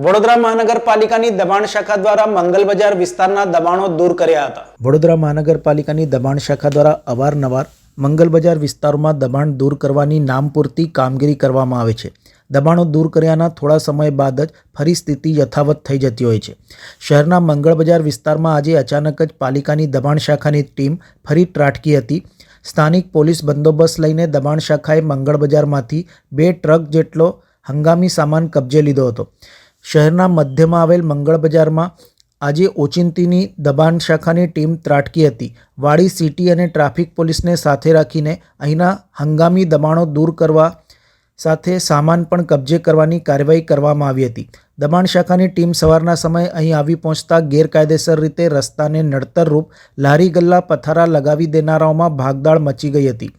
વડોદરા મહાનગરપાલિકાની દબાણ શાખા દ્વારા મંગલ બજાર વિસ્તારના દબાણો દૂર કર્યા હતા। વડોદરા મહાનગરપાલિકાની દબાણ શાખા દ્વારા અવારનવાર મંગલ બજાર વિસ્તારોમાં દબાણ દૂર કરવાની નામપૂરતી કામગીરી કરવામાં આવે છે। દબાણો દૂર કર્યાના થોડા સમય બાદ જ ફરી સ્થિતિ યથાવત થઈ જતી હોય છે। શહેરના મંગળ બજાર વિસ્તારમાં આજે અચાનક જ પાલિકાની દબાણ શાખાની ટીમ ફરી ત્રાટકી હતી। સ્થાનિક પોલીસ બંદોબસ્ત લઈને દબાણ શાખાએ મંગળ બજારમાંથી 2 ટ્રક જેટલો હંગામી સામાન કબજે લીધો હતો। શહેરના મધ્યમાં આવેલ મંગળ બજારમાં આજે ઓચિંતીની દબાણ શાખાની ટીમ ત્રાટકી હતી। વાડી સિટી અને ટ્રાફિક પોલીસને સાથે રાખીને અહીંના હંગામી દબાણો દૂર કરવા સાથે સામાન પણ કબજે કરવાની કાર્યવાહી કરવામાં આવી હતી। દબાણ શાખાની ટીમ સવારના સમયે અહીં આવી પહોંચતા ગેરકાયદેસર રીતે રસ્તાને નડતરરૂપ લારી ગલ્લા પથારા લગાવી દેનારાઓમાં ભાગદોડ મચી ગઈ હતી।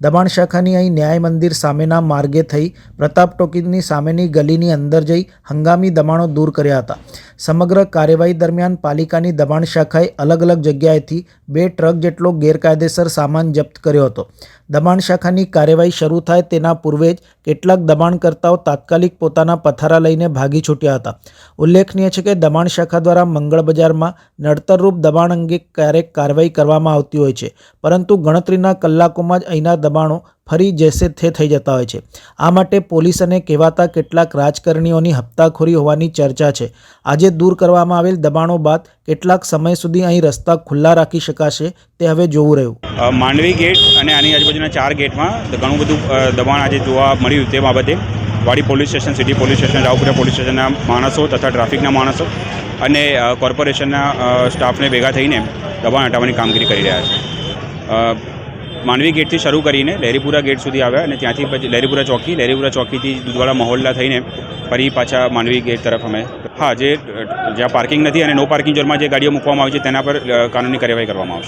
દબાણ શાખાની અહીં ન્યાય મંદિર સામેના માર્ગે થઈ પ્રતાપ ટોકીઝની સામેની ગલીની અંદર જઈ હંગામી દબાણો દૂર કર્યા હતા। સમગ્ર કાર્યવાહી દરમિયાન પાલિકાની દબાણ શાખાએ અલગ અલગ જગ્યાએથી 2 ટ્રક જેટલો ગેરકાયદેસર સામાન જપ્ત કર્યો હતો। દબાણ શાખાની કાર્યવાહી શરૂ થાય તેના પૂર્વે જ કેટલાક દબાણકર્તાઓ તાત્કાલિક પોતાના પથારા લઈને ભાગી છૂટ્યા હતા। ઉલ્લેખનીય છે કે દબાણ શાખા દ્વારા મંગળ બજારમાં નડતરરૂપ દબાણ અંગે ક્યારેક કાર્યવાહી કરવામાં આવતી હોય છે, પરંતુ ગણતરીના કલાકોમાં જ અહીંના દબાણો ફરી જેસે તે થઈ જતા હોય છે। આ માટે પોલીસ અને કહેવાતા કેટલાક રાજકારણીઓની હપ્તાખોરી હોવાની ચર્ચા છે। આજે દૂર કરવામાં આવેલ દબાણો બાદ કેટલાક સમય સુધી અહીં રસ્તા ખુલ્લા રાખી શકાશે તે હવે જોવું રહ્યું। માંડવી ગેટ અને આની આજુબાજુના 4 ગેટમાં ઘણું બધું દબાણ આજે જોવા મળ્યું। તે બાબતે વાડી police station, city police station, Raopura police સ્ટેશનના માણસો તથા ટ્રાફિકના માણસો અને કોર્પોરેશનના સ્ટાફને ભેગા થઈને દબાણ હટાવવાની કામગીરી કરી રહ્યા છે। માંડવી ગેટથી શરૂ કરીને લહેરીપુરા ગેટ સુધી આવ્યા અને ત્યાંથી પછી લહેરીપુરા ચોકીથી દૂધવાડા મહોલ્લા થઈને ફરી પાછા માંડવી ગેટ તરફ અમે જ્યાં પાર્કિંગ નથી અને નો પાર્કિંગ ઝોનમાં જે ગાડીઓ મૂકવામાં આવી છે તેના પર કાનૂની કાર્યવાહી કરવામાં આવશે।